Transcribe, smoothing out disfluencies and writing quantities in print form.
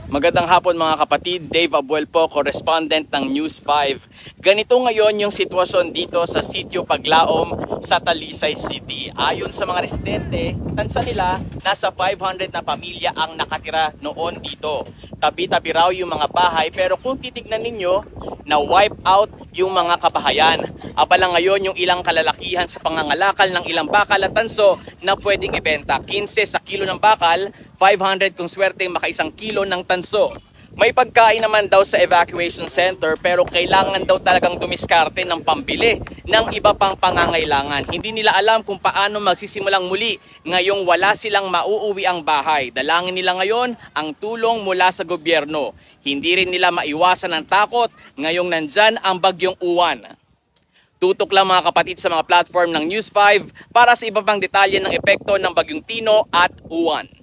Magandang hapon mga kapatid, Dave Abuel po, correspondent ng News 5. Ganito ngayon yung sitwasyon dito sa Sitio Paglaom sa Talisay City. Ayon sa mga residente, tansa nila, nasa 500 na pamilya ang nakatira noon dito. Tabi-tabi raw yung mga bahay, pero kung titignan ninyo, na-wipe out yung mga kabahayan. Abala ngayon yung ilang kalalakihan sa pangangalakal ng ilang bakal at tanso na pwedeng ibenta. 15 sa kilo ng bakal, 500 kung swerte maka 1 kilo ng tanso. May pagkain naman daw sa evacuation center pero kailangan daw talagang dumiskarte ng pambili ng iba pang pangangailangan. Hindi nila alam kung paano magsisimulang muli ngayong wala silang mauuwi ang bahay. Dalangin nila ngayon ang tulong mula sa gobyerno. Hindi rin nila maiwasan ang takot ngayong nandyan ang bagyong Uwan. Tutok lang mga kapatid sa mga platform ng News 5 para sa iba pang detalye ng epekto ng bagyong Tino at Uwan.